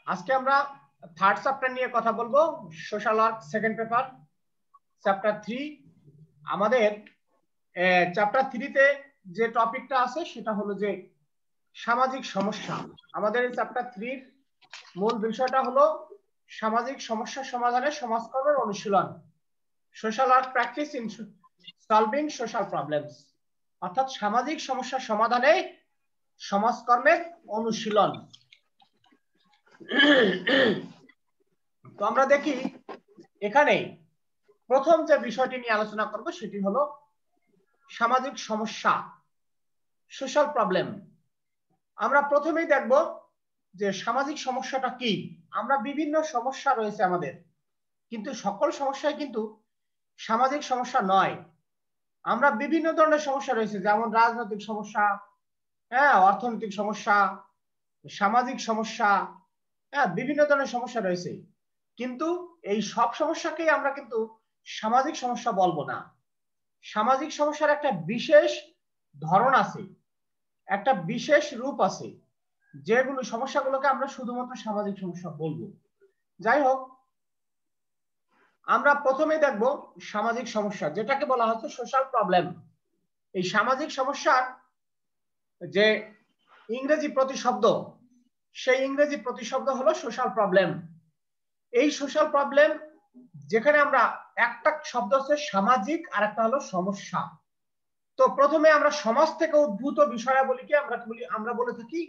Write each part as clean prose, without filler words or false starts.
আজকে আমরা third chapter নিয়ে কথা বলবো, social work second paper chapter 3। আমাদের চ্যাপ্টার 3-তে যে টপিকটা আছে সেটা হলো যে সামাজিক সমস্যা। আমাদের চ্যাপ্টার 3-র মূল বিষয়টা হলো সামাজিক সমস্যা সমাধানের সমাজকর্মের অনুশীলন, social work practice in solving social problems, অর্থাৎ সামাজিক সমস্যা সমাধানে সমাজকর্মের অনুশীলন। তো আমরা দেখি এখানে প্রথম যে বিষয়টি নিয়ে আলোচনা করব সেটি হলো সামাজিক সমস্যা, সোশ্যাল প্রবলেম। আমরা প্রথমেই দেখব যে সামাজিক সমস্যাটা কি। আমরা বিভিন্ন সমস্যা রয়েছে আমাদের, কিন্তু সকল সমস্যাই কিন্তু সামাজিক সমস্যা নয়। আমরা বিভিন্ন ধরনের সমস্যা রয়েছে, যেমন রাজনৈতিক সমস্যা, অর্থনৈতিক সমস্যা, সামাজিক সমস্যা, বিভিন্ন ধরনের সমস্যা রয়েছে। কিন্তু এই সব সমস্যাকেই আমরা কিন্তু সামাজিক সমস্যা বলবো না। সামাজিক সমস্যার একটা বিশেষ ধরন আছে, একটা বিশেষ রূপ আছে, যেগুলো সমস্যাগুলোকে আমরা শুধুমাত্র সামাজিক সমস্যা বলবো। যাই হোক, আমরা প্রথমেই দেখব সামাজিক সমস্যা, যেটাকে বলা হচ্ছে সোশ্যাল প্রবলেম। এই সামাজিক সমস্যার যে ইংরেজি প্রতিশব্দ, সেই ইংরেজি প্রতিশব্দ হলো সোশ্যাল প্রবলেম। এই সোশ্যাল প্রবলেম, যেখানে আমরা একটা শব্দ হচ্ছে সামাজিক আর একটা হলো সমস্যা। তো প্রথমে আমরা সমাজ থেকে উদ্ভূত বিষয়াবলীকে আমরা বলে থাকি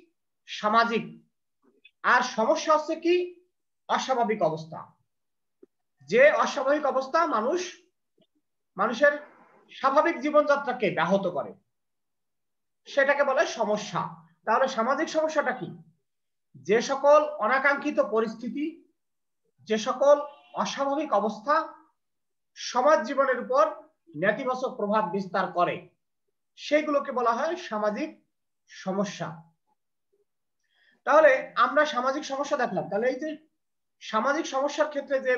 সামাজিক, আর সমস্যা হচ্ছে কি অস্বাভাবিক অবস্থা। যে অস্বাভাবিক অবস্থা মানুষের স্বাভাবিক জীবনযাত্রাকে ব্যাহত করে, সেটাকে বলে সমস্যা। তাহলে সামাজিক সমস্যাটা কি? যে সকল অনাকাঙ্ক্ষিত পরিস্থিতি, যে সকল অস্বাভাবিক অবস্থা সমাজ জীবনের উপর নেতিবাচক প্রভাব বিস্তার করে, সেগুলোকে বলা হয় সামাজিক সমস্যা। তাহলে আমরা সামাজিক সমস্যা দেখলাম। তাহলে এই যে সামাজিক সমস্যার ক্ষেত্রে যে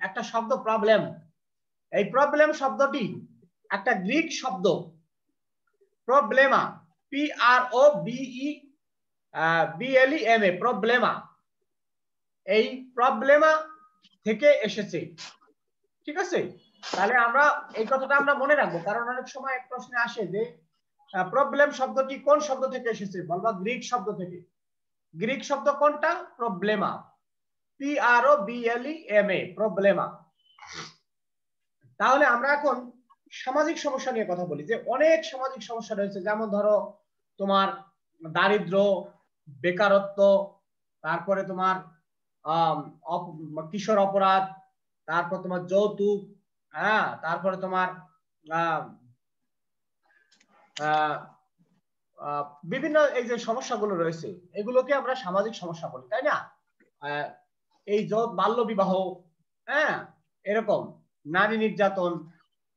একটা শব্দ প্রবলেম, এই প্রবলেম শব্দটি একটা গ্রিক শব্দ, প্রবলেমা, PROBLEMA, প্রবলেমা। এই প্রবলেমা থেকে এসেছে, ঠিক আছে? তাহলে আমরা এই কথাটা আমরা মনে রাখবো, কারণ অনেক সময় প্রশ্নে আসে যে প্রবলেম শব্দটি কোন শব্দ থেকে এসেছে, বলবা গ্রিক শব্দ থেকে। গ্রিক শব্দ কোনটা? প্রবলেমা, PROBLEMA, প্রবলেমা। তাহলে আমরা এখন সামাজিক সমস্যা নিয়ে কথা বলি, যে অনেক সামাজিক সমস্যা রয়েছে। যেমন ধরো তোমার দারিদ্র, বেকারত্ব, তারপরে তোমার কিশোর অপরাধ, তারপর তোমার যৌতুক, তারপরে তোমার বিভিন্ন এই যে সমস্যাগুলো রয়েছে, এগুলোকে আমরা সামাজিক সমস্যা বলি, তাই না? এই বাল্য বিবাহ, এরকম নারী নির্যাতন,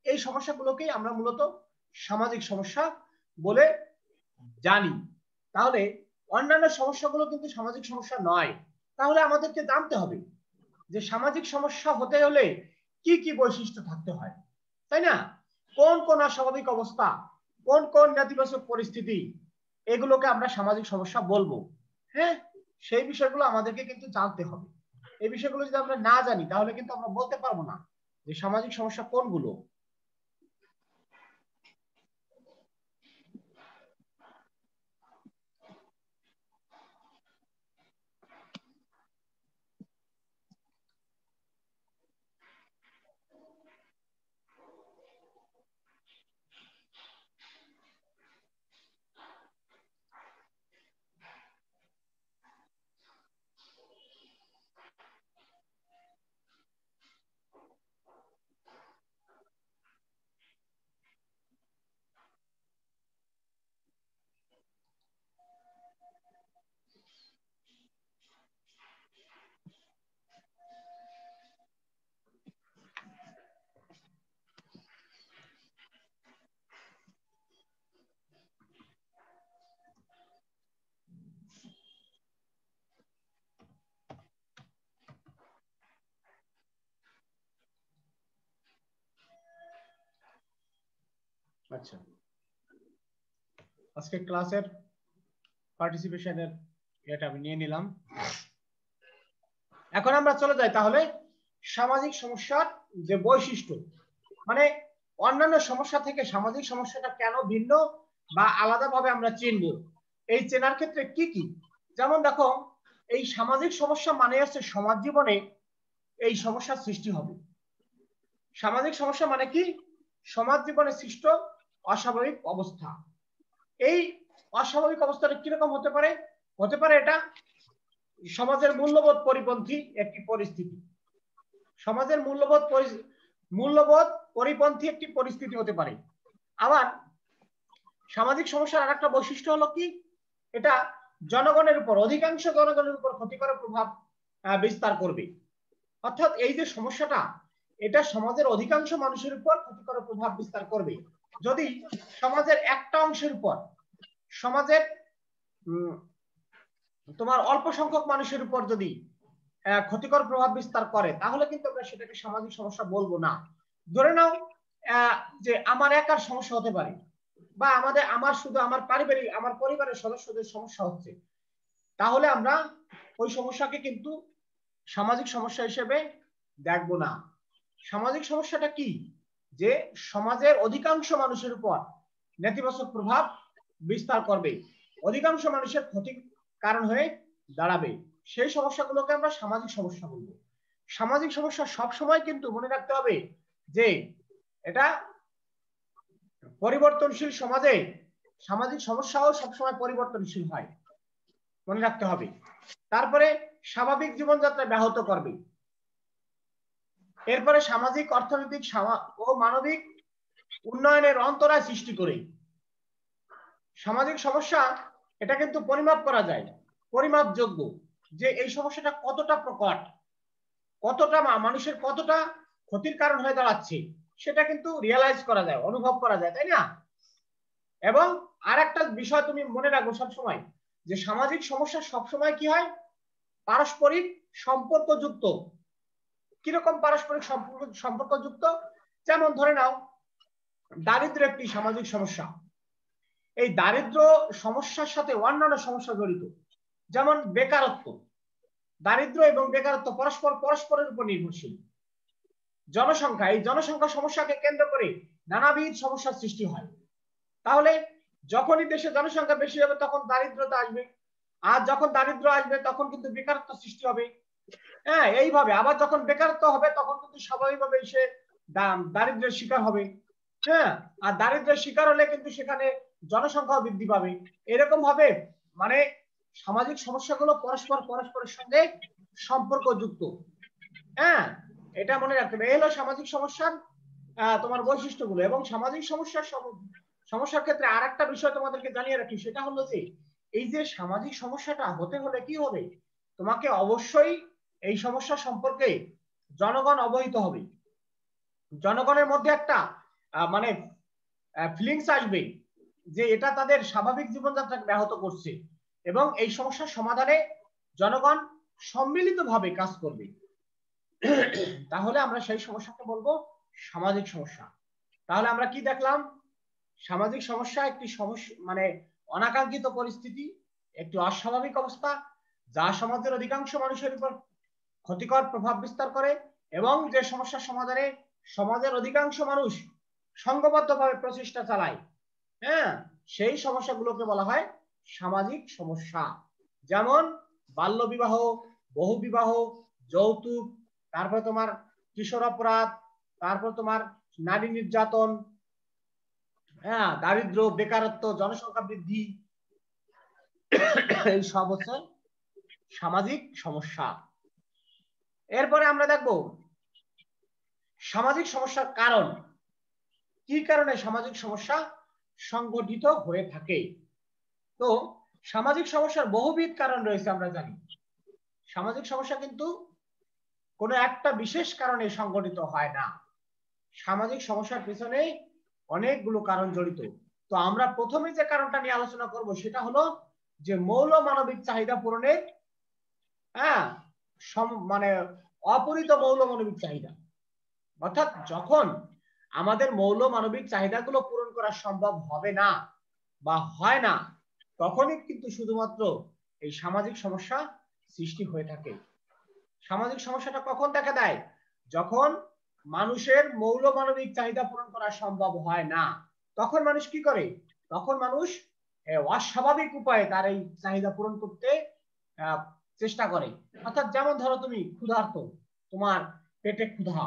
এই সমস্যাগুলোকেই আমরা মূলত সামাজিক সমস্যা বলে জানি। তাহলে অন্যান্য সমস্যাগুলো কিন্তু সামাজিক সমস্যা নয়। তাহলে আমাদেরকে জানতে হবে যে সামাজিক সমস্যা হতে হলে কি কি বৈশিষ্ট্য থাকতে হয়, তাই না? কোন কোন অস্বাভাবিক অবস্থা, কোন কোন নেতিবাচক পরিস্থিতি, এগুলোকে আমরা সামাজিক সমস্যা বলবো। সেই বিষয়গুলো আমাদেরকে কিন্তু জানতে হবে। এই বিষয়গুলো যদি আমরা না জানি, তাহলে কিন্তু আমরা বলতে পারবো না যে সামাজিক সমস্যা কোনগুলো। আচ্ছা, আজকে ক্লাসের পার্টিসিপেশনের এটা আমি নিয়ে নিলাম। এখন আমরা চলে যাই তাহলে সামাজিক সমস্যার যে বৈশিষ্ট্য, মানে অন্যান্য সমস্যা থেকে সামাজিক সমস্যাটা কেন ভিন্ন বা আলাদাভাবে আমরা চিনব, এই চেনার ক্ষেত্রে কি কি। যেমন দেখো, এই সামাজিক সমস্যা মানে হচ্ছে সমাজ জীবনে এই সমস্যার সৃষ্টি হবে। সামাজিক সমস্যা মানে কি? সমাজ জীবনে সৃষ্ট অস্বাভাবিক অবস্থা। এই অস্বাভাবিক অবস্থাটা কিরকম হতে পারে? হতে পারে এটা সমাজের মূল্যবোধ পরিপন্থী একটি পরিস্থিতি। সমাজের মূল্যবোধ পরিপন্থী একটি পরিস্থিতি হতে পারে। আবার সামাজিক সমস্যার আরেকটা বৈশিষ্ট্য হলো কি, এটা জনগণের উপর, অধিকাংশ জনগণের উপর ক্ষতিকর প্রভাব বিস্তার করবে। অর্থাৎ এই যে সমস্যাটা, এটা সমাজের অধিকাংশ মানুষের উপর ক্ষতিকর প্রভাব বিস্তার করবে। যদি সমাজের একটা অংশের উপর, সমাজের তোমার অল্প সংখ্যক মানুষের উপর যদি ক্ষতিকর প্রভাব বিস্তার করে, তাহলে কিন্তু আমরা সেটাকে সামাজিক সমস্যা বলবো না। ধরে নাও যে আমার একার সমস্যা হতে পারে, বা আমার শুধু আমার পরিবারের সদস্যদের সমস্যা হচ্ছে, তাহলে আমরা ওই সমস্যাকে কিন্তু সামাজিক সমস্যা হিসেবে দেখবো না। সামাজিক সমস্যাটা কি? যে সমাজের অধিকাংশ মানুষের উপর নেতিবাচক প্রভাব বিস্তার করবে, অধিকাংশ মানুষের ক্ষতির কারণ হয়ে দাঁড়াবে, সেই সমস্যাগুলোকে আমরা সামাজিক সমস্যা বলবো। সামাজিক সমস্যা সবসময় কিন্তু মনে রাখতে হবে যে এটা পরিবর্তনশীল সমাজে সামাজিক সমস্যাও সবসময় পরিবর্তনশীল হয়, মনে রাখতে হবে। তারপরে স্বাভাবিক জীবনযাত্রা ব্যাহত করবে। এরপরে সামাজিক, অর্থনৈতিক ও মানবিক উন্নয়নের অন্তরায় সৃষ্টি করে। সামাজিক সমস্যা এটা কিন্তু পরিমাপ করা যায়, পরিমাপযোগ্য, যে এই সমস্যাটা কতটা প্রকট, কতটা মানুষের কতটা ক্ষতির কারণ হয়ে দাঁড়াচ্ছে, সেটা কিন্তু রিয়েলাইজ করা যায়, অনুভব করা যায়, তাই না? এবং আরেকটা বিষয় তুমি মনে রাখো সবসময়, যে সামাজিক সমস্যা সবসময় কি হয়? পারস্পরিক সম্পর্কযুক্ত। কিরকম পারস্পরিক সম্পর্কযুক্ত? যেমন ধরে নাও, দারিদ্র একটি সামাজিক সমস্যা। এই দারিদ্র সমস্যার সাথে অন্যান্য সমস্যা জড়িত, যেমন বেকারত্ব। দারিদ্র এবং বেকারত্ব পরস্পরের উপর নির্ভরশীল। জনসংখ্যা, এই জনসংখ্যা সমস্যাকে কেন্দ্র করে নানাবিধ সমস্যার সৃষ্টি হয়। তাহলে যখনই দেশে জনসংখ্যা বেশি হবে তখন দারিদ্রতা আসবে, আর যখন দারিদ্র আসবে তখন কিন্তু বেকারত্ব সৃষ্টি হবে। হ্যাঁ, এইভাবে আবার যখন বেকারত্ব হবে তখন কিন্তু স্বাভাবিকভাবে সে দারিদ্রের শিকার হবে। হ্যাঁ, আর দারিদ্রের শিকার হলে কিন্তু সেখানে জনসংখ্যা বৃদ্ধি পাবে। এরকম ভাবে মানে সামাজিক সমস্যাগুলো পরস্পরের সঙ্গে সম্পর্কযুক্ত। হ্যাঁ, এটা মনে রাখতে হবে। এই হলো সামাজিক সমস্যার তোমার বৈশিষ্ট্যগুলো। এবং সামাজিক সমস্যার ক্ষেত্রে আর একটা বিষয় তোমাদেরকে জানিয়ে রাখি, সেটা হলো যে এই যে সামাজিক সমস্যাটা হতে হলে কি হবে, তোমাকে অবশ্যই এই সমস্যা সম্পর্কে জনগণ অবহিত হবে। জনগণের মধ্যে একটা মানে ফিলিংস আসবে যে এটা তাদের স্বাভাবিক জীবনযাত্রাকে ব্যাহত করছে, এবং এই সমস্যার সমাধানে জনগণ সম্মিলিতভাবে কাজ করবে। তাহলে আমরা সেই সমস্যাকে বলবো সামাজিক সমস্যা। তাহলে আমরা কি দেখলাম? সামাজিক সমস্যা একটি সমস্যা, মানে অনাকাঙ্ক্ষিত পরিস্থিতি, একটি অস্বাভাবিক অবস্থা যা সমাজের অধিকাংশ মানুষের উপর ক্ষতিকর প্রভাব বিস্তার করে, এবং যে সমস্যার সমাধানে সমাজের অধিকাংশ মানুষ সংঘবদ্ধভাবে প্রচেষ্টা চালায়। হ্যাঁ, সেই সমস্যাগুলোকে বলা হয় সামাজিক সমস্যা। যেমন বাল্যবিবাহ, বহুবিবাহ, যৌতুক, তারপর তোমার কিশোর অপরাধ, তারপর তোমার নারী নির্যাতন, হ্যাঁ, দারিদ্র, বেকারত্ব, জনসংখ্যা বৃদ্ধি, এই সব হচ্ছে সামাজিক সমস্যা। এরপরে আমরা দেখব সামাজিক সমস্যার কারণ। কি কারণে সামাজিক সমস্যা সংগঠিত হয়ে থাকে? তো সামাজিক সমস্যার বহুবিধ কারণ রয়েছে, আমরা জানি। সামাজিক সমস্যা কিন্তু কোনো একটা বিশেষ কারণে সংগঠিত হয় না, সামাজিক সমস্যার পেছনে অনেকগুলো কারণ জড়িত। তো আমরা প্রথমে যে কারণটা নিয়ে আলোচনা করব সেটা হলো যে মৌল মানবিক চাহিদা পূরণের মানে অপূরিত মৌল মানবিক চাহিদা। অর্থাৎ যখন আমাদের মৌল মানবিক চাহিদাগুলো পূরণ করা সম্ভব হবে না বা হয় না, তখনই কিন্তু শুধুমাত্র এই সামাজিক সমস্যা সৃষ্টি হয়ে থাকে। সামাজিক সমস্যাটা কখন দেখা দেয়? যখন মানুষের মৌলমানবিক চাহিদা পূরণ করা সম্ভব হয় না, তখন মানুষ কি করে? তখন মানুষ অস্বাভাবিক উপায়ে তার এই চাহিদা পূরণ করতে চেষ্টা করে। অর্থাৎ যেমন ধরো তুমি ক্ষুধার্ত, তোমার পেটে ক্ষুধা,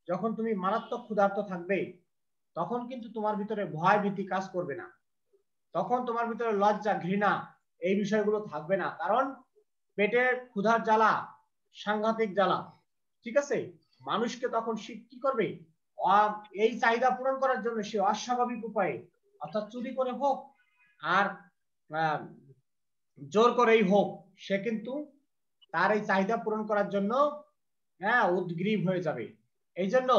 যখন তুমি মারাত্মক ক্ষুধার্ত থাকবে তখন কিন্তু তোমার ভিতরে ভয় ভীতি কাজ করবে না, তখন তোমার ভিতরে লজ্জা ঘৃণা এই বিষয়গুলো থাকবে না, কারণ পেটের ক্ষুধার জ্বালা সাংঘাতিক জ্বালা। ঠিক আছে, মানুষকে তখন সে কি করবে? এই চাহিদা পূরণ করার জন্য সে অস্বাভাবিক উপায়ে, অর্থাৎ চুরি করে হোক আর জোর করেই হোক, সে কিন্তু তার এই চাহিদা পূরণ করার জন্য উদ্গ্রীব হয়ে যাবে। এই জন্য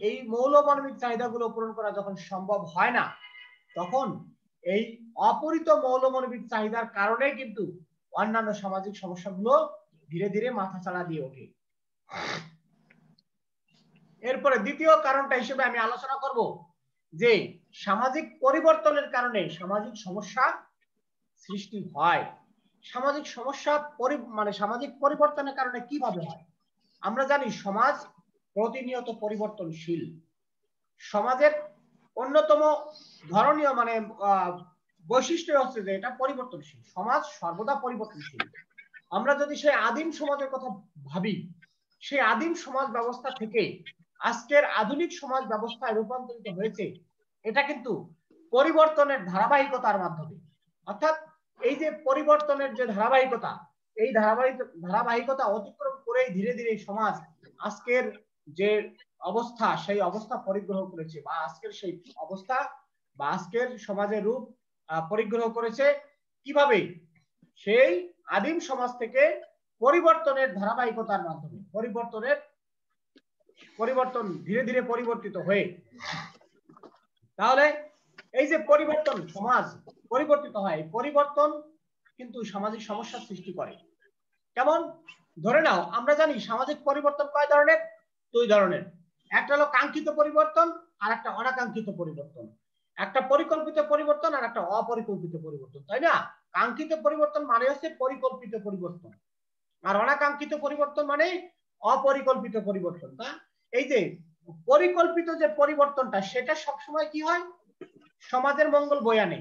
এই মৌলমানবিক চাহিদাগুলো পূরণ করা যখন সম্ভব হয় না, তখন এই অপরিত মৌলমানবিক চাহিদার কারণে কিন্তু অন্যান্য সামাজিক সমস্যাগুলো ধীরে ধীরে মাথাচাড়া দিয়ে ওঠে। এরপরে দ্বিতীয় কারণটা হিসেবে আমি আলোচনা করব যে সামাজিক পরিবর্তনের কারণে সামাজিক সমস্যা সৃষ্টি হয়। সামাজিক সমস্যা মানে সামাজিক পরিবর্তনের কারণে কিভাবে হয়? আমরা জানি সমাজ প্রতিনিয়ত পরিবর্তনশীল। সমাজের অন্যতম ধরনীয় মানে বৈশিষ্ট্য হচ্ছে যে এটা পরিবর্তনশীল, সমাজ সর্বদা পরিবর্তনশীল। আমরা যদি সেই আদিম সমাজের কথা ভাবি, সেই আদিম সমাজ ব্যবস্থা থেকে আজকের আধুনিক সমাজ ব্যবস্থায় রূপান্তরিত হয়েছে, এটা কিন্তু পরিবর্তনের ধারাবাহিকতার মাধ্যমে। অর্থাৎ এই যে পরিবর্তনের যে ধারাবাহিকতা, এই ধারাবাহিকতা অতিক্রম করেই ধীরে ধীরে সমাজ আজকের যে অবস্থা, সেই অবস্থা পরিগ্রহ করেছে, বা আজকের সেই অবস্থা বা আজকের সমাজের রূপ পরিগ্রহ করেছে। কিভাবে? সেই আদিম সমাজ থেকে পরিবর্তনের ধারাবাহিকতার মাধ্যমে, পরিবর্তন ধীরে ধীরে পরিবর্তিত হয়ে। তাহলে এই যে পরিবর্তন, সমাজ পরিবর্তিত হয়, পরিবর্তন কিন্তু সামাজিক সমস্যার সৃষ্টি করে। কেমন? ধরে নাও, আমরা জানি সামাজিক পরিবর্তন কয় ধরনের? দুই ধরনের। একটা হলো কাঙ্ক্ষিত পরিবর্তন আর একটা অনাকাঙ্ক্ষিত পরিবর্তন। একটা পরিকল্পিত পরিবর্তন আর একটা অপরিকল্পিত পরিবর্তন, তাই না? কাঙ্ক্ষিত পরিবর্তন মানে হচ্ছে পরিকল্পিত পরিবর্তন, আর অনাকাঙ্ক্ষিত পরিবর্তন মানে অপরিকল্পিত পরিবর্তন। তা এই যে পরিকল্পিত যে পরিবর্তনটা, সেটা সবসময় কি হয়? সমাজের মঙ্গল বয়ে আনে।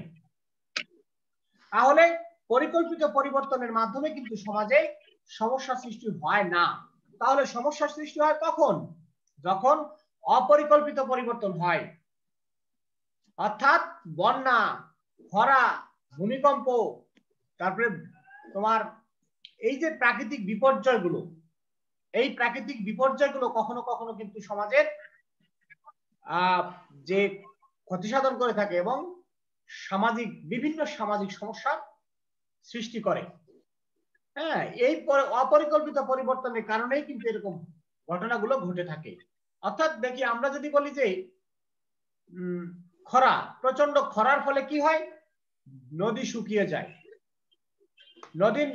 তাহলে পরিকল্পিত পরিবর্তনের মাধ্যমে কিন্তু সমাজে সমস্যা সৃষ্টি হয় না। তাহলে সমস্যা সৃষ্টি হয় কখন? যখন অপরিকল্পিত পরিবর্তন হয়। অর্থাৎ বন্যা, খরা, ভূমিকম্প, তারপরে তোমার এই যে প্রাকৃতিক বিপর্যয়গুলো, এই প্রাকৃতিক বিপর্যয়গুলো কখনো কখনো কিন্তু সমাজের যে ক্ষতি সাধন করে থাকে এবং বিভিন্ন সামাজিক সমস্যার সৃষ্টি করে। হ্যাঁ, এই অপরিকল্পিত পরিবর্তনের কারণেই কিন্তু এরকম ঘটনাগুলো ঘটে থাকে। অর্থাৎ দেখি, আমরা যদি বলি যে খরা, প্রচন্ড খরার ফলে কি হয়? নদী শুকিয়ে যায়,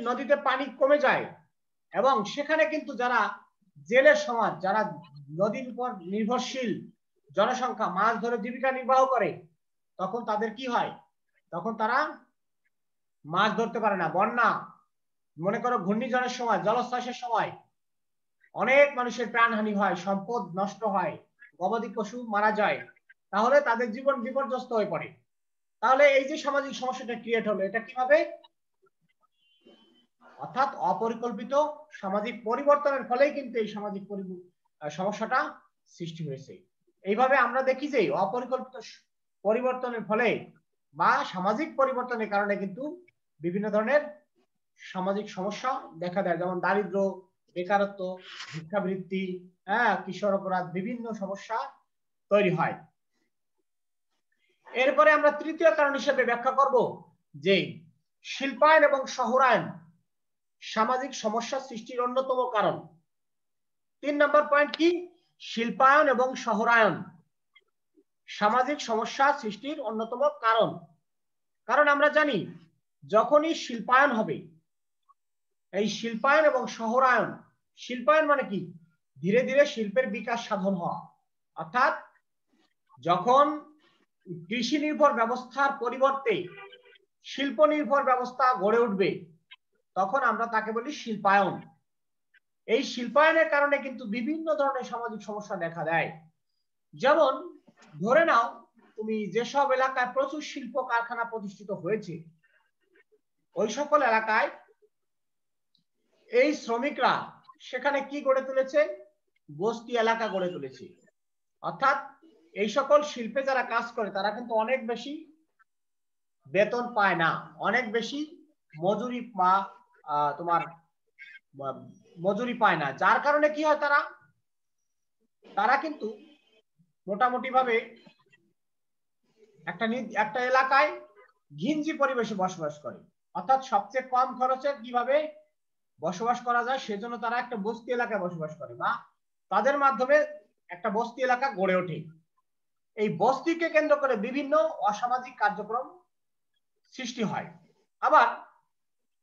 নদীতে পানি কমে যায়, এবং সেখানে কিন্তু যারা জেলের সমাজ, যারা নদীর উপর নির্ভরশীল জনসংখ্যা, মাছ ধরে জীবিকা নির্বাহ করে, তখন তাদের কি হয়? তখন তারা মাছ ধরতে পারে না। বন্যা, মনে করো ঘূর্ণিঝড়ের সময়, জলোচ্ছ্বাসের সময় অনেক মানুষের প্রাণহানি হয়, সম্পদ নষ্ট হয়, গবাদি পশু মারা যায়, তাহলে তাদের জীবন বিপর্যস্ত হয়ে পড়ে। তাহলে এই যে সামাজিক সমস্যাটা ক্রিয়েট হলো, এটা কিভাবে? অর্থাৎ অপরিকল্পিত সামাজিক পরিবর্তনের ফলেই কিন্তু এই সামাজিক সমস্যাটা সৃষ্টি হয়েছে। এইভাবে আমরা দেখি যে অপরিকল্পিত পরিবর্তনের ফলে বা সামাজিক পরিবর্তনের কারণে কিন্তু বিভিন্ন ধরনের সামাজিক সমস্যা দেখা দেয়, যেমন দারিদ্র, বেকারত্ব, ভিক্ষাবৃত্তি, কিশোর অপরাধ, বিভিন্ন সমস্যা তৈরি হয়। এরপরে আমরা তৃতীয় কারণ হিসেবে ব্যাখ্যা করব যে শিল্পায়ন এবং শহরায়ন সামাজিক সমস্যা সৃষ্টির অন্যতম কারণ। 3 নম্বর পয়েন্ট কি? শিল্পায়ন এবং শহরায়ন সামাজিক সমস্যা সৃষ্টির অন্যতম কারণ। কারণ আমরা জানি, যখনই শিল্পায়ন হবে, এই শিল্পায়ন এবং শহরায়ন, শিল্পায়ন মানে কি? ধীরে ধীরে শিল্পের বিকাশ সাধন হওয়া। অর্থাৎ যখন কৃষি নির্ভর ব্যবস্থার পরিবর্তে শিল্প নির্ভর ব্যবস্থা গড়ে উঠবে, তখন আমরা তাকে বলি শিল্পায়ন। এই শিল্পায়নের কারণে কিন্তু বিভিন্ন ধরনের সামাজিক সমস্যা দেখা দেয়। যেমন ধরে নাও তুমি যেসব এলাকায় প্রচুর শিল্প কারখানা প্রতিষ্ঠিত হয়েছে ওই সকল এলাকায় এই শ্রমিকরা সেখানে কি গড়ে তুলেছে, বস্তি এলাকা গড়ে তুলেছে। অর্থাৎ এই সকল শিল্পে যারা কাজ করে তারা কিন্তু অনেক বেশি বেতন পায় না, অনেক বেশি মজুরি বা তোমার মজুরি পায় না, যার কারণে কি হয় তারা কিন্তু মোটামুটি ভাবে একটা এলাকায় ঘিঞ্জি পরিবেশে বসবাস করে। অর্থাৎ সবচেয়ে কম খরচে কিভাবে বসবাস করা যায় সেজন্য তারা একটা বস্তি এলাকায় বসবাস করে বা তাদের মাধ্যমে একটা বস্তি এলাকা গড়ে ওঠে। এই বস্তিকে কেন্দ্র করে বিভিন্ন অসামাজিক কার্যক্রম সৃষ্টি হয়। আবার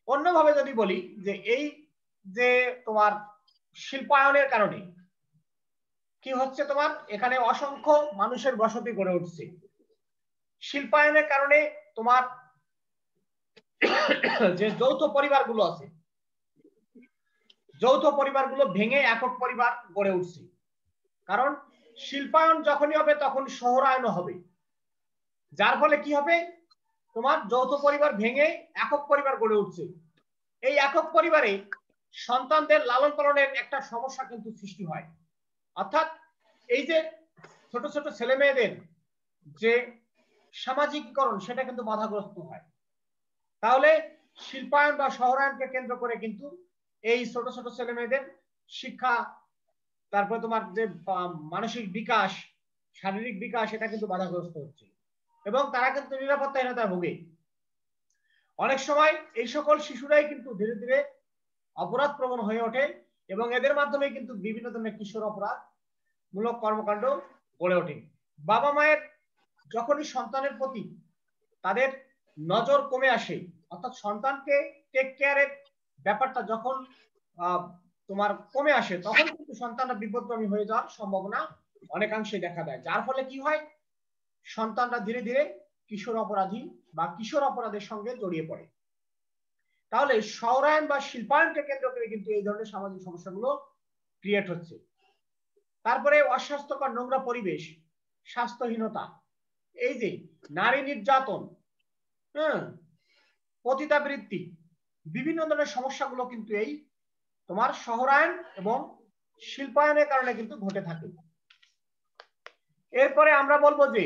অন্যভাবে যদি বলি যে এই যে তোমার শিল্পায়নের কারণে কি হচ্ছে, তোমার এখানে অসংখ্য মানুষের বসতি গড়ে উঠছে। শিল্পায়নের কারণে তোমার যে যৌথ পরিবারগুলো আছে, যৌথ পরিবারগুলো ভেঙে একক পরিবার গড়ে উঠছে। কারণ শিল্পায়ন যখনই হবে তখন শহরায়ন হবে, যার ফলে কি হবে, তোমার যৌথ পরিবার ভেঙে একক পরিবার গড়ে উঠছে। এই একক পরিবারে সন্তানদের লালন পালনের একটা সমস্যা কিন্তু সৃষ্টি হয়। অর্থাৎ এই যে ছোট ছোট ছেলে মেয়েদের যে সামাজিকীকরণ সেটা কিন্তু বাধাগ্রস্ত হয়। তাহলে শিল্পায়ন বা শহরায়নকে কেন্দ্র করে কিন্তু এই ছোট ছোট ছেলে মেয়েদের শিক্ষা, তারপরে তোমার যে মানসিক বিকাশ, শারীরিক বিকাশ, এটা কিন্তু বাধাগ্রস্ত হচ্ছে এবং তারা কিন্তু নিরাপত্তাহীনতায় ভোগে। অনেক সময় এই সকল শিশুরাই কিন্তু ধীরে ধীরে অপরাধ প্রবণ হয়ে ওঠে এবং এদের মাধ্যমে কিন্তু বিভিন্ন ধরনের কিশোর অপরাধ মূলক কর্মকাণ্ড গড়ে ওঠে। বাবা মায়ের যখনই সন্তানের প্রতি তাদের নজর কমে আসে, অর্থাৎ সন্তানকে টেক কেয়ারের ব্যাপারটা যখন তোমার কমে আসে, তখন কিন্তু সন্তানরা বিপদগামী হয়ে যাওয়ার সম্ভাবনা অনেকাংশে দেখা দেয়, যার ফলে কি হয়, সন্তানরা ধীরে ধীরে কিশোর অপরাধী বা কিশোর অপরাধের সঙ্গে জড়িয়ে পড়ে। তাহলে শহরায়ন বা শিল্পায়নকে কেন্দ্র করে কিন্তু এই ধরনের সামাজিক সমস্যাগুলো ক্রিয়েট হচ্ছে। তারপরে অস্বাস্থ্যকর নোংরা পরিবেশ, স্বাস্থ্যহীনতা, এই যে নারী নির্যাতন, পতিতাবৃত্তি, বিভিন্ন ধরনের সমস্যাগুলো কিন্তু এই তোমার শহরায়ন এবং শিল্পায়নের কারণে কিন্তু ঘটে থাকে। এরপরে আমরা বলবো যে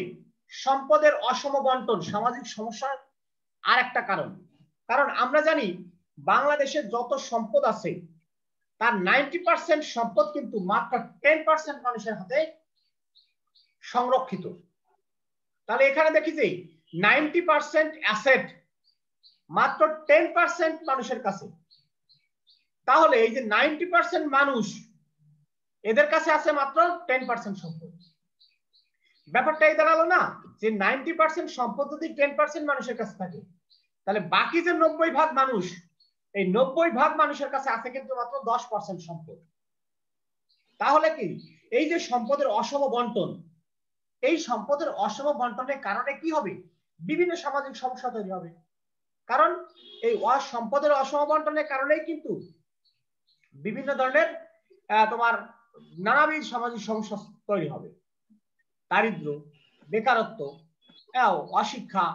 সম্পদের অসম বন্টন সামাজিক সমস্যার আর একটা কারণ। কারণ আমরা জানি বাংলাদেশের যত সম্পদ আছে তার 90% সম্পদ কিন্তু মাত্র 10% মানুষের হাতে সংরক্ষিত। তাহলে এখানে দেখি যে 90% অ্যাসেট মাত্র 10% মানুষের কাছে। তাহলে এই যে 90% মানুষ, এদের কাছে আছে মাত্র 10% সম্পদ। ব্যাপারটা এই দাঁড়ালো না যে 90% সম্পদ যদি 10% মানুষের কাছে থাকে, তাহলে বাকি যে 90% মানুষ, এই 90% মানুষের কাছে আছে কিন্তু মাত্র 10% সম্পদ। তাহলে কি এই যে সম্পদের অসম বন্টন, এই সম্পদের অসম বন্টনের কারণে কি হবে, বিভিন্ন সামাজিক সমস্যা তৈরি হবে। কারণ এই সম্পদের অসম বন্টনের কারণেই কিন্তু বিভিন্ন ধরনের তোমার নানাবিধ সামাজিক সমস্যা তৈরি হবে। দারিদ্র, বেকারত্ব, অশিক্ষা,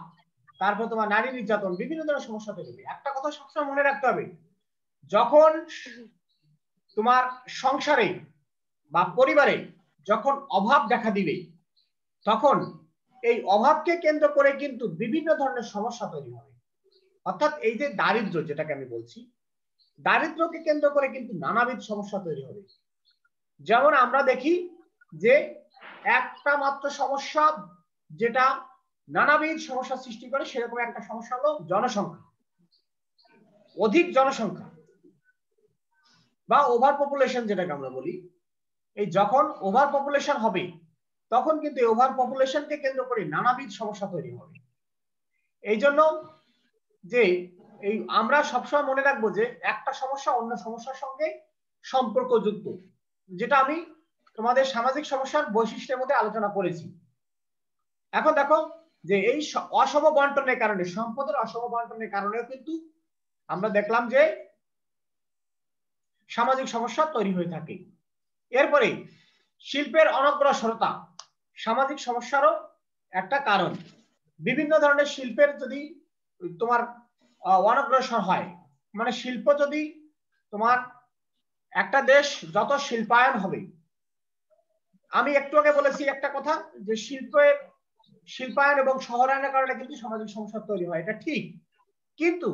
তারপর তোমার নারী নির্যাতন, বিভিন্ন ধরনের সমস্যা তৈরি হবে। একটা কথা সবসময় মনে রাখতে হবে, যখন তোমার সংসারে বা পরিবারে যখন অভাব দেখা দিবে, তখন এই অভাবকে কেন্দ্র করে কিন্তু বিভিন্ন ধরনের সমস্যা তৈরি হবে। অর্থাৎ এই যে দারিদ্র, যেটাকে আমি বলছি, দারিদ্রকে কেন্দ্র করে কিন্তু নানাবিধ সমস্যা তৈরি হবে। যেমন আমরা দেখি যে একটা মাত্র সমস্যা যেটা নানাবিধ সমস্যা সৃষ্টি করে, সেরকম একটা সমস্যা হলো জনসংখ্যা, অধিক জনসংখ্যা বা ওভার পপুলেশন, যেটাকে আমরা বলি। এই যখন ওভার পপুলেশন হবে তখন কিন্তু ওভার পপুলেশনকে কেন্দ্র করে নানাবিধ সমস্যা তৈরি হবে। এই জন্য যে এই আমরা সবসময় মনে রাখবো যে একটা সমস্যা অন্য সমস্যার সঙ্গে সম্পর্কযুক্ত, যেটা আমি তোমাদের সামাজিক সমস্যার বৈশিষ্ট্যের মধ্যে আলোচনা করেছি। এখন দেখো যে এই অসম বন্টনের কারণে, সম্পদের অসম বন্টনের কারণেও কিন্তু আমরা দেখলাম যে সামাজিক সমস্যা তৈরি হয়ে থাকে। এরপরে শিল্পের অনগ্রসরতা সামাজিক সমস্যারও একটা কারণ। বিভিন্ন ধরনের শিল্পের যদি তোমার অনগ্রসর হয়, মানে শিল্প যদি তোমার একটা দেশ যত শিল্পায়ন হবে, আমি একটু আগে বলেছি একটা কথা যে শিল্পায়ন এবং শহরায়নের কারণে কিন্তু সামাজিক সমস্যা তৈরি হয়, এটা ঠিক। কিন্তু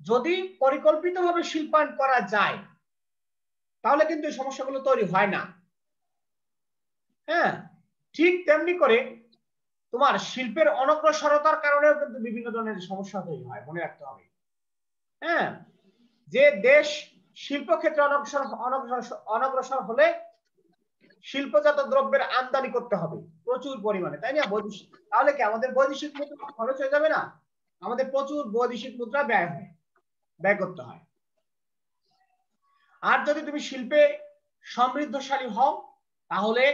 যদি পরিকল্পিতভাবে শিল্পায়ন করা যায় তাহলে কিন্তু এই সমস্যাগুলো তৈরি হয় না। হ্যাঁ, ঠিক তেমনি করে তোমার শিল্পের অনগ্রসরতার কারণেও কিন্তু বিভিন্ন ধরনের সমস্যা তৈরি হয়, মনে রাখতে হবে। হ্যাঁ, যে দেশ শিল্প ক্ষেত্রে অনগ্রসর হলে শিল্পজাত দ্রব্যের আমদানি করতে হবে প্রচুর পরিমাণে, তাই না? তাহলে কি আমাদের বৈদেশিক মুদ্রা খরচ হয়ে যাবে না? আমাদের প্রচুর বৈদেশিক মুদ্রা ব্যয় করতে হয়। আর যদি তুমি শিল্পে সমৃদ্ধশালী হও তাহলে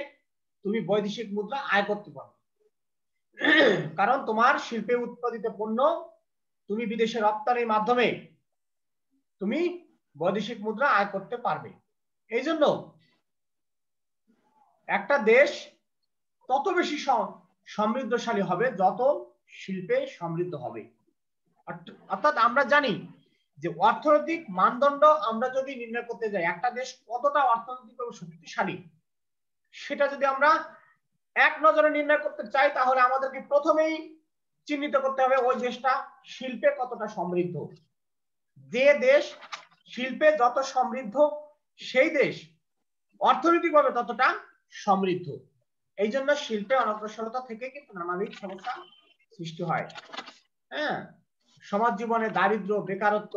তুমি বৈদেশিক মুদ্রা আয় করতে পারো, কারণ তোমার শিল্পে উৎপাদিত পণ্য তুমি বিদেশে রপ্তানির মাধ্যমে তুমি বৈদেশিক মুদ্রা আয় করতে পারবে। এই জন্য একটা দেশ তত বেশি সমৃদ্ধশালী হবে যত শিল্পে সমৃদ্ধ হবে। অর্থাৎ আমরা জানি যে অর্থনৈতিক মানদণ্ড আমরা যদি নির্ণয় করতে যাই একটা দেশ কতটা অর্থনৈতিকভাবে শক্তিশালী, সেটা যদি আমরা এক নজরে নির্ণয় করতে চাই তাহলে আমাদেরকে প্রথমেই চিহ্নিত করতে হবে ওই দেশটা শিল্পে কতটা সমৃদ্ধ। যে দেশ শিল্পে যত সমৃদ্ধ সেই দেশ অর্থনৈতিকভাবে ততটা সমৃদ্ধ। এই জন্য শিল্পে অনগ্রসরতা থেকে কিন্তু নানাবিধ সমস্যা সৃষ্টি হয়। হ্যাঁ, সমাজ জীবনে দারিদ্র্য, বেকারত্ব,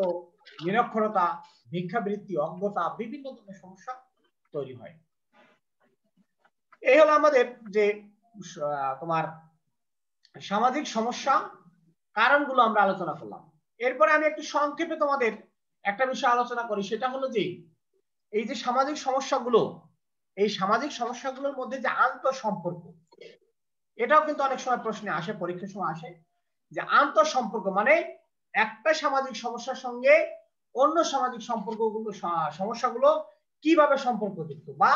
নিরক্ষরতা, ভিক্ষাবৃত্তি, অজ্ঞতা, বিভিন্ন ধরনের সমস্যা তৈরি হয়। এই হলো আমাদের যে তোমার সামাজিক সমস্যা কারণগুলো আমরা আলোচনা করলাম। এরপরে আমি একটু সংক্ষেপে তোমাদের একটা বিষয় আলোচনা করি, সেটা হলো যে এই যে সামাজিক সমস্যাগুলো, এই সামাজিক সমস্যাগুলোর মধ্যে যে আন্তঃসম্পর্ক, এটাও কিন্তু অনেক সময় প্রশ্নে আসে, পরীক্ষার সময় আসে যে আন্তঃসম্পর্ক মানে একটা সামাজিক সমস্যার সঙ্গে অন্য সামাজিক সমস্যাগুলো কিভাবে সম্পর্কযুক্ত, বা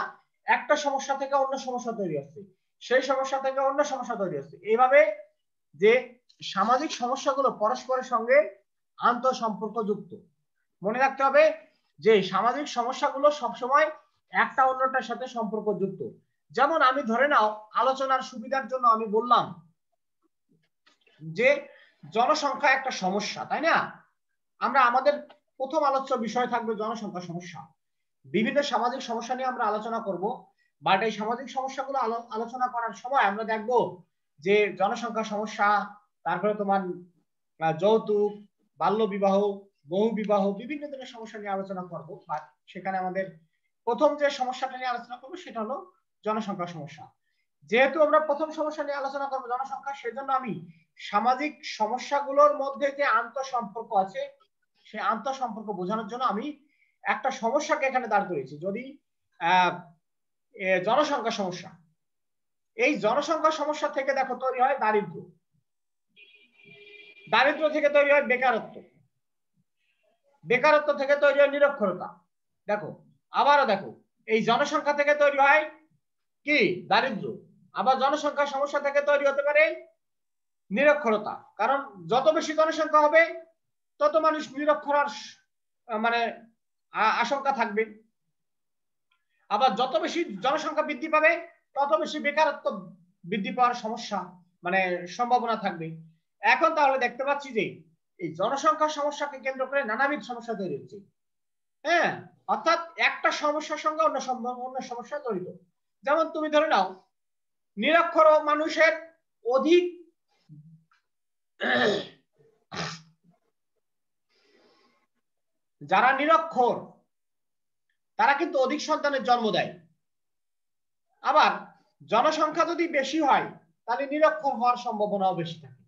একটা সমস্যা থেকে অন্য সমস্যা তৈরি হচ্ছে, সেই সমস্যা থেকে অন্য সমস্যা তৈরি হচ্ছে, এইভাবে যে সামাজিক সমস্যাগুলো পরস্পরের সঙ্গে আন্তঃসম্পর্কযুক্ত। মনে রাখতে হবে যে সামাজিক সমস্যাগুলো সবসময় একটা অন্যটার সাথে সম্পর্কযুক্ত। যেমন আমি ধরে নাও আলোচনার সুবিধার জন্য আমি বললাম যে জনসংখ্যা একটা সমস্যা, তাই না? আমরা আমাদের প্রথম আলোচ্য বিষয় থাকবে জনসংখ্যা সমস্যা। বিভিন্ন সামাজিক সমস্যা নিয়ে আমরা আলোচনা করব, বাট এই সামাজিক সমস্যাগুলো আলোচনা করার সময় আমরা দেখব যে জনসংখ্যা সমস্যা, তারপরে তোমার যৌতুক, বাল্য বিবাহ, বহু বিবাহ, বিভিন্ন ধরনের সমস্যা নিয়ে আলোচনা করব। বাট সেখানে আমাদের প্রথম যে সমস্যাটা নিয়ে আলোচনা করবো সেটা হলো জনসংখ্যা সমস্যা। যেহেতু আমরা প্রথম সমস্যা নিয়ে আলোচনা করবো জনসংখ্যা, সেজন্য আমি সামাজিক সমস্যাগুলোর মধ্যে যে আন্তঃসম্পর্ক আছে সেই আন্তঃসম্পর্ক বোঝানোর জন্য আমি একটা সমস্যাকে এখানে দাঁড় করেছি। যদি জনসংখ্যা সমস্যা, এই জনসংখ্যা সমস্যা থেকে দেখো তৈরি হয় দারিদ্র, দারিদ্র থেকে তৈরি হয় বেকারত্ব, বেকারত্ব থেকে তৈরি হয় নিরক্ষরতা। দেখো আবারও দেখো, এই জনসংখ্যা থেকে তৈরি হয় কি দারিদ্র, আবার জনসংখ্যা সমস্যা থেকে তৈরি হতে পারে নিরক্ষরতা, কারণ যত বেশি জনসংখ্যা হবে তত মানুষ নিরক্ষরার মানে আশঙ্কা থাকবে, আবার যত বেশি জনসংখ্যা বৃদ্ধি পাবে তত বেশি বেকারত্ব বৃদ্ধি পাওয়ার সমস্যা মানে সম্ভাবনা থাকবে। এখন তাহলে দেখতে পাচ্ছি যে এই জনসংখ্যা সমস্যাকে কেন্দ্র করে নানাবিধ সমস্যা তৈরি হচ্ছে। হ্যাঁ, অর্থাৎ একটা সমস্যার সঙ্গে অন্য সমস্যা জড়িত। যেমন তুমি ধরে নাও নিরক্ষর মানুষের অধিক যারা নিরক্ষর তারা কিন্তু অধিক সন্তানের জন্ম দেয়, আবার জনসংখ্যা যদি বেশি হয় তাহলে নিরক্ষর হওয়ার সম্ভাবনাও বেশি থাকে।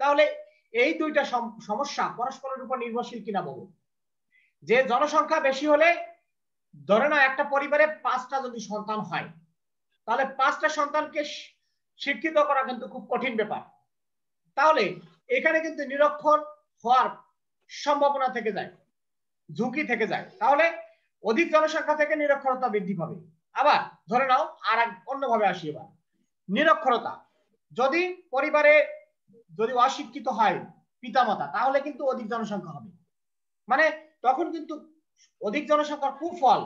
তাহলে এই দুইটা সমস্যা পরস্পরের উপর নির্ভরশীল কিনা বলো। যে জনসংখ্যা বেশি হলে ধরে নাও একটা পরিবারে 5টা যদি সন্তান হয় তাহলে 5টা সন্তানকে শিক্ষিত করা কিন্তু খুব কঠিন ব্যাপার, তাহলে এখানে কিন্তু নিরক্ষর হওয়ার সম্ভাবনা থেকে যায়, ঝুঁকি থেকে যায়। তাহলে অধিক জনসংখ্যা থেকে নিরক্ষরতা বৃদ্ধি পাবে। আবার ধরে নাও আর অন্যভাবে আসি, এবার নিরক্ষরতা, যদি পরিবারে যদি অশিক্ষিত হয় পিতামাতা, তাহলে কিন্তু অধিক জনসংখ্যা হবে, মানে তখন কিন্তু অধিক জনসংখ্যার কুফল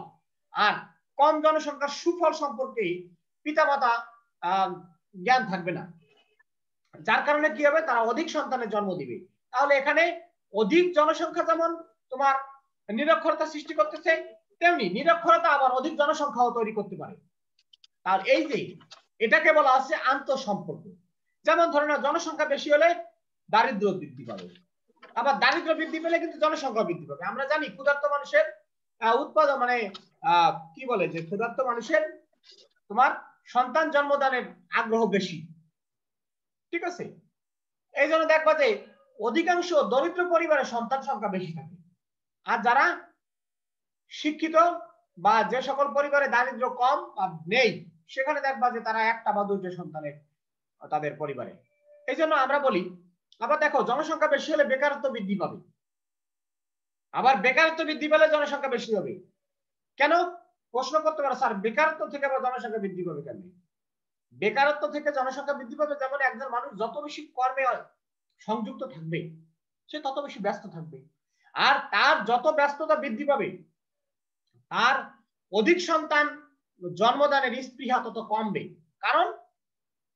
আর কম জনসংখ্যার সুফল সম্পর্কে পিতামাতা জ্ঞান থাকবে না, যার কারণে কি হবে, তারা অধিক সন্তানের জন্ম দিবে। তাহলে এখানে অধিক জনসংখ্যা যেমন তোমার নিরক্ষরতা সৃষ্টি করতেছে, তেমনি নিরক্ষরতা আবার অধিক জনসংখ্যাও তৈরি করতে পারে। আর এই যে এটাকে বলা আছে আন্তঃসম্পর্ক। যেমন ধরে না, জনসংখ্যা বেশি হলে দারিদ্র বৃদ্ধি পাবে, আবার দারিদ্র বৃদ্ধি পেলে কিন্তু জনসংখ্যা বৃদ্ধি পাবে। আমরা জানি ক্ষুধার্ত মানুষের উৎপাদন মানে কি বলে যে ক্ষুধার্ত মানুষের তোমার সন্তান জন্মদানের আগ্রহ বেশি, ঠিক আছে। এই জন্য দেখবা যে অধিকাংশ দরিদ্র পরিবারের সন্তান সংখ্যা বেশি থাকে, আর যারা শিক্ষিত বা যে সকল পরিবারে দারিদ্র কম বা নেই, সেখানে দেখবা যে তারা একটা বা দুইটা সন্তানের তাদের পরিবারে। এই জন্য আমরা বলি, আবার দেখো জনসংখ্যা বেশি হলে বেকারত্ব বৃদ্ধি পাবে, আবার বেকারত্ব বৃদ্ধি পেলে জনসংখ্যা বেশি হবে। কেন? প্রশ্ন করতে পারো, স্যার বেকারত্ব থেকে আবার জনসংখ্যা বৃদ্ধি পাবে কেন? বেকারত্ব থেকে জনসংখ্যা বৃদ্ধি পাবে যেমন একজন মানুষ যত বেশি কর্মে সংযুক্ত থাকবে, সে তত বেশি ব্যস্ত থাকবে, আর তার যত ব্যস্ততা বৃদ্ধি পাবে, তার অধিক সন্তান জন্মদানের স্পৃহা তত কমবে। কারণ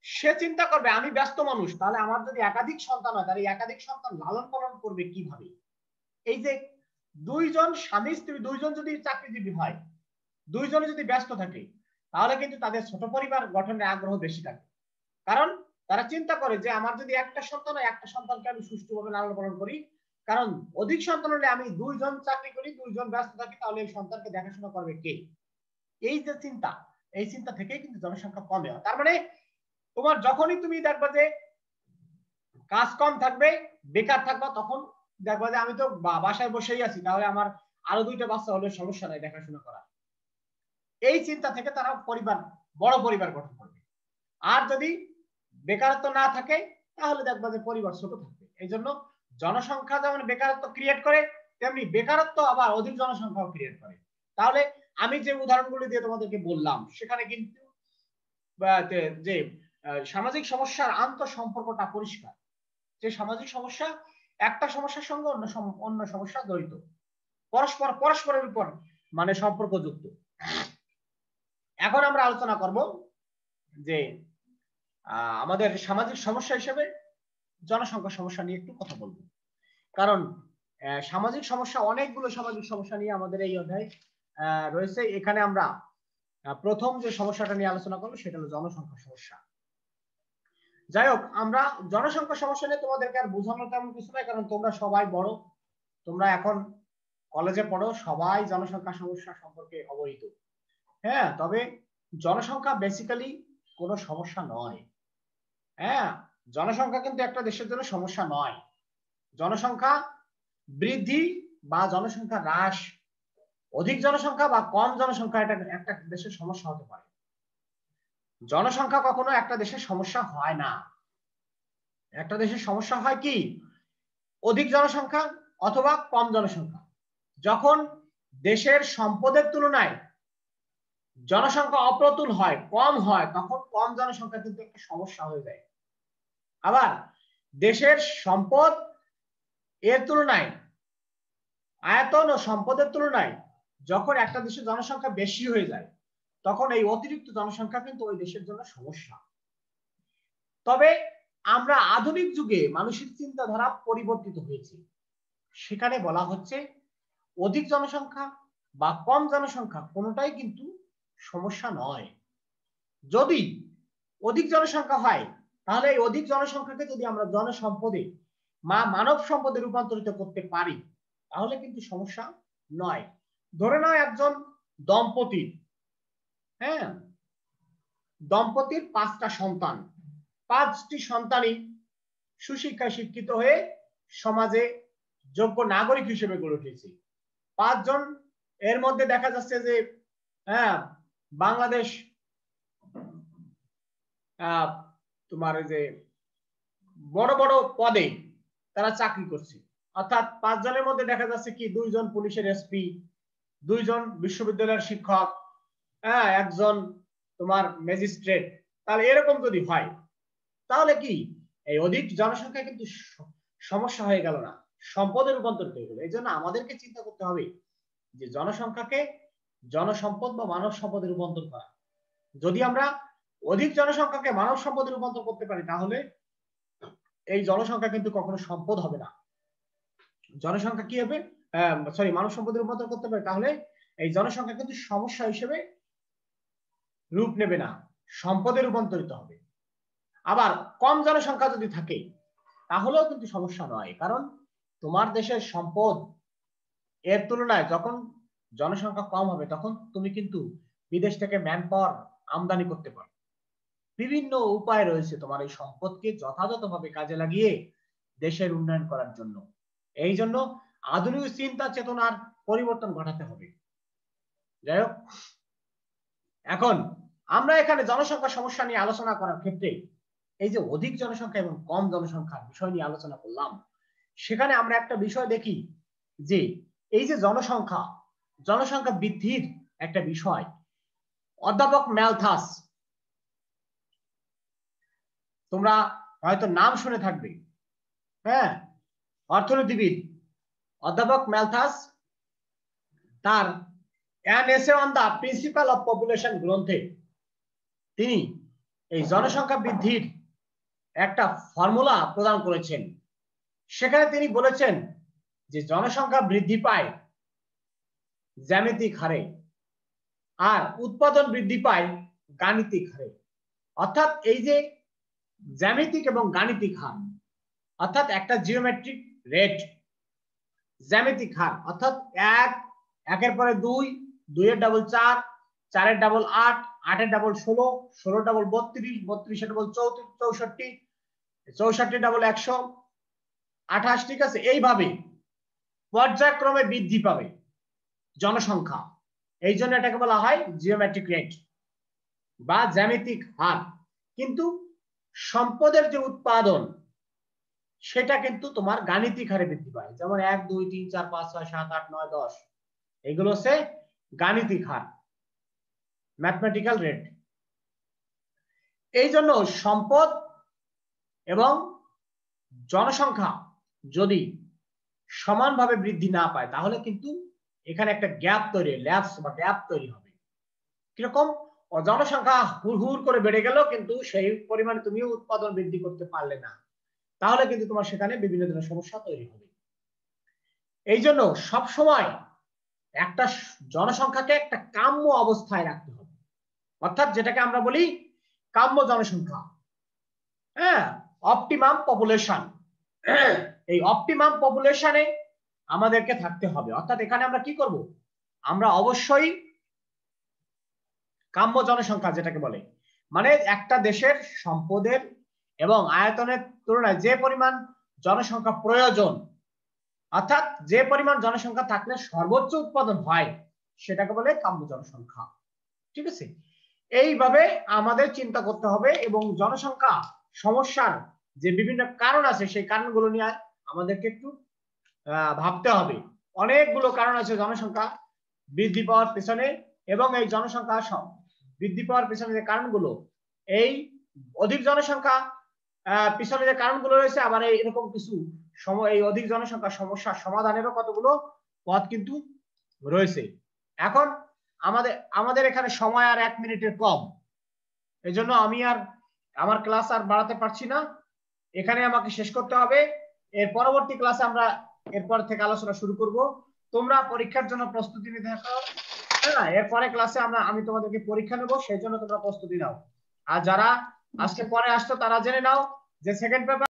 সে চিন্তা করবে, আমি ব্যস্ত মানুষ, তাহলে আমার যদি একাধিক সন্তান হয়, তাহলে একাধিক সন্তান লালন পালন করবে কিভাবে? এই যে দুইজন স্বামী স্ত্রী দুইজন যদি চাকরিজীবী হয়, দুইজনে যদি ব্যস্ত থাকে, তাহলে কিন্তু তাদের ছোট পরিবার গঠনের আগ্রহ বেশি থাকে। কারণ তারা চিন্তা করে যে আমার যদি একটা সন্তান হয়, একটা সন্তানকে আমি সুষ্ঠুভাবে লালন পালন করি, কারণ অধিক সন্তান হলে আমি দুইজন চাকরি করি, দুইজন ব্যস্ত থাকি, তাহলে এই সন্তানকে দেখাশোনা করবে কে? এই যে চিন্তা, এই চিন্তা থেকেই কিন্তু জনসংখ্যা কমে। তার মানে তোমার যখনই তুমি দেখবা যে কাজ কম থাকবে, বেকার থাকবা, তখন দেখবা যে আমি তো বাসায় বসেই আছি, তাহলে আমার আরো দুইটা বাচ্চা হলে সমস্যা নাই দেখাশোনা করা। এই চিন্তা থেকে তারা পরিবার, বড় পরিবার গঠন করবে। আর যদি বেকারত্ব না থাকে, তাহলে দেখবা যে পরিবার ছোট থাকবে। এই জন্য জনসংখ্যা যেমন বেকারত্ব ক্রিয়েট করে, তেমনি বেকারত্ব আবার অধিক জনসংখ্যাও ক্রিয়েট করে। তাহলে আমি যে উদাহরণগুলি দিয়ে তোমাদেরকে বললাম, সেখানে কিন্তু যে সামাজিক সমস্যার আন্তঃসম্পর্কটা পরিষ্কার, যে সামাজিক সমস্যা একটা সমস্যার সঙ্গে অন্য সমস্যা জড়িত, পরস্পরের উপর মানে সম্পর্কযুক্ত। এখন আমরা আলোচনা করব যে আমাদের সামাজিক সমস্যা হিসেবে জনসংখ্যা সমস্যা নিয়ে একটু কথা বলবো, কারণ সামাজিক সমস্যা, অনেকগুলো সামাজিক সমস্যা নিয়ে আমাদের এই অধ্যায় রয়েছে। এখানে আমরা প্রথম যে সমস্যাটা নিয়ে আলোচনা করবো সেটা হলো জনসংখ্যা সমস্যা। যাই হোক, আমরা জনসংখ্যা সমস্যা নিয়ে তোমাদেরকে আর বোঝানোর তেমন কিছু নাই, কারণ তোমরা সবাই বড়, তোমরা এখন কলেজে পড়ো, সবাই জনসংখ্যা সমস্যা সম্পর্কে অবহিত। হ্যাঁ, তবে জনসংখ্যা বেসিক্যালি কোনো সমস্যা নয়। হ্যাঁ, জনসংখ্যা কিন্তু একটা দেশের জন্য সমস্যা নয়। জনসংখ্যা বৃদ্ধি বা জনসংখ্যা হ্রাস, অধিক জনসংখ্যা বা কম জনসংখ্যা, এটা একটা দেশের সমস্যা হতে পারে। জনসংখ্যা কখনো একটা দেশের সমস্যা হয় না। একটা দেশের সমস্যা হয় কি, অধিক জনসংখ্যা অথবা কম জনসংখ্যা। যখন দেশের সম্পদের তুলনায় জনসংখ্যা অপ্রতুল হয়, কম হয়, তখন কম জনসংখ্যা কিন্তু একটা সমস্যা হয়ে যায়। আবার দেশের সম্পদ এর তুলনায়, আয়তন ও সম্পদের তুলনায় যখন একটা দেশের জনসংখ্যা বেশি হয়ে যায়, তখন এই অতিরিক্ত জনসংখ্যা কিন্তু ওই দেশের জন্য সমস্যা। তবে আমরা আধুনিক যুগে মানুষের চিন্তাধারা পরিবর্তিত হয়েছে, সেখানে বলা হচ্ছে অধিক জনসংখ্যা বা কম জনসংখ্যা কোনোটাই কিন্তু সমস্যা নয়। যদি অধিক জনসংখ্যা হয়, তাহলে এই অধিক জনসংখ্যাকে যদি আমরা জনসম্পদে মানব সম্পদে রূপান্তরিত করতে পারি, তাহলে কিন্তু সমস্যা নয়। ধরে নাও একজন দম্পতির, হ্যাঁ, দম্পতির 5টা সন্তান, 5টি সন্তানই সুশিক্ষায় শিক্ষিত হয়ে সমাজে যোগ্য নাগরিক হিসেবে গড়ে উঠেছে। 5 জন, এর মধ্যে দেখা যাচ্ছে যে হ্যাঁ, বাংলাদেশ তোমার যে বড় বড় পদে তারা চাকরি করছে, অর্থাৎ 5 জনের মধ্যে দেখা যাচ্ছে কি 2 জন পুলিশের এসপি, দুইজন বিশ্ববিদ্যালয়ের শিক্ষক, হ্যাঁ, একজন তোমার ম্যাজিস্ট্রেট, তাহলে এরকম যদি হয় তাহলে কি এই অধিক জনসংখ্যা কিন্তু সমস্যা হয়ে গেল না, সম্পদে রূপান্তরিত হয়ে গেল। এই জন্য আমাদেরকে চিন্তা করতে হবে যে জনসংখ্যাকে জনসম্পদ বা মানব সম্পদে রূপান্তর করা। যদি আমরা অধিক জনসংখ্যাকে মানব সম্পদে রূপান্তর করতে পারি তাহলে এই জনসংখ্যা কিন্তু কখনো সম্পদ হবে না। জনসংখ্যা কি হবে, মানব সম্পদে রূপান্তর করতে পারি তাহলে এই জনসংখ্যা কিন্তু সমস্যা হিসেবে রূপ নেবে না, সম্পদে রূপান্তরিত হবে। আবার কম জনসংখ্যা যদি থাকে তাহলেও কিন্তু সমস্যা নয়, কারণ তোমার দেশের সম্পদ এর তুলনায় যখন জনসংখ্যা কম হবে তখন তুমি কিন্তু বিদেশ থেকে ম্যান পাওয়ার আমদানি করতে পারো। বিভিন্ন উপায় রয়েছে তোমার এই সম্পদকে যথাযথভাবে কাজে লাগিয়ে দেশের উন্নয়ন করার জন্য। এই জন্য আধুনিক চিন্তা চেতনার পরিবর্তন ঘটাতে হবে। যাই হোক, এখন আমরা এখানে জনসংখ্যা সমস্যা নিয়ে আলোচনা করার ক্ষেত্রে এই যে অধিক জনসংখ্যা এবং কম জনসংখ্যার বিষয় নিয়ে আলোচনা করলাম, সেখানে আমরা একটা বিষয় দেখি যে এই যে জনসংখ্যা বৃদ্ধির একটা বিষয়, অধ্যাপক ম্যালথাস, তোমরা হয়তো নাম শুনে থাকবে, হ্যাঁ, অর্থনীতিবিদ অধ্যাপক ম্যালথাস তার an essay on the principal of population গ্রন্থে তিনি এই জনসংখ্যা বৃদ্ধির একটা ফর্মুলা প্রদান করেছেন। সেখানে তিনি বলেছেন যে জনসংখ্যা বৃদ্ধি পায় জ্যামিতিক হারে আর উৎপাদন বৃদ্ধি পায় গাণিতিক হারে। অর্থাৎ এই যে জ্যামিতিক এবং গাণিতিক হার, অর্থাৎ একটা জিওমেট্রিক রেট, জ্যামিতিক হার অর্থাৎ 1, 1 এর পরে 2, 2 এর ডাবল 4, 4 এর ডাবল 8, 8 এর ডাবল 16, 16 ডাবল 32, 32 এর ডাবল 64, 64 ডাবল 128, ঠিক আছে। এইভাবে পর্যায়ক্রমে বৃদ্ধি পাবে জনসংখ্যা, এই জন্য এটাকে বলা হয় জিওমেট্রিক রেট বা জ্যামিতিক হার। কিন্তু সম্পদের যে উৎপাদন সেটা কিন্তু তোমার গাণিতিক হারে বৃদ্ধি পায়, যেমন 1, 2, 3, 4, 5, 6, 7, 8, 9, 10, এগুলো হচ্ছে গাণিতিক হার, ম্যাথমেটিক্যাল রেট। এই জন্য সম্পদ এবং জনসংখ্যা যদি সমানভাবে বৃদ্ধি না পায় তাহলে কিন্তু এখানে একটা গ্যাপ তৈরি, ল্যাপস বা গ্যাপ তৈরি হবে। কিরকম, জনসংখ্যা হুড় করে বেড়ে গেল কিন্তু সেই পরিমাণে তুমিও উৎপাদন বৃদ্ধি করতে পারলে না, তাহলে কিন্তু তোমার সেখানে বিভিন্ন ধরনের সমস্যা তৈরি হবে। এই জন্য সবসময় একটা জনসংখ্যাকে একটা কাম্য অবস্থায় রাখতে হবে, অর্থাৎ যেটাকে আমরা বলি কাম্য জনসংখ্যা, হ্যাঁ, অপটিমাম পপুলেশন। এই অপটিমাম পপুলেশনে আমাদেরকে থাকতে হবে। অর্থাৎ এখানে আমরা কি করব, আমরা অবশ্যই কাম্য জনসংখ্যা যেটাকে বলে, মানে একটা দেশের সম্পদের এবং আয়তনের তুলনায় যে পরিমাণ জনসংখ্যা প্রয়োজন, অর্থাৎ যে পরিমাণ জনসংখ্যা থাকলে সর্বোচ্চ উৎপাদন হয় সেটাকে বলে কাম্য জনসংখ্যা, ঠিক আছে। এইভাবে আমাদের চিন্তা করতে হবে এবং জনসংখ্যা সমস্যার যে বিভিন্ন কারণ আছে সেই কারণগুলো নিয়ে আমাদেরকে একটু ভাবতে হবে। অনেকগুলো কারণ আছে জনসংখ্যা বৃদ্ধি পাওয়ার পেছনে, এবং এই জনসংখ্যা বৃদ্ধি পাওয়ার পেছনে যে কারণগুলো, এই অধিক জনসংখ্যা পিছনে যে কারণগুলো রয়েছে, আবার এরকম কিছু এই অধিক জনসংখ্যা সমস্যার সমাধানেরও কতগুলো পথ কিন্তু রয়েছে। এখন আমাদের এখানে সময় আর 1 মিনিটের কম, এই জন্য আমি আর আমার ক্লাস আর বাড়াতে পারছি না, এখানে আমাকে শেষ করতে হবে। এর পরবর্তী ক্লাসে আমরা এরপর থেকে আলোচনা শুরু করব। তোমরা পরীক্ষার জন্য প্রস্তুতি নিতে থাকো, হ্যাঁ, এরপরে ক্লাসে আমি তোমাদেরকে পরীক্ষা নেব, সেই জন্য তোমরা প্রস্তুতি নাও। আর যারা আজকে পরে আসছো তারা জেনে নাও যে সেকেন্ড পেপার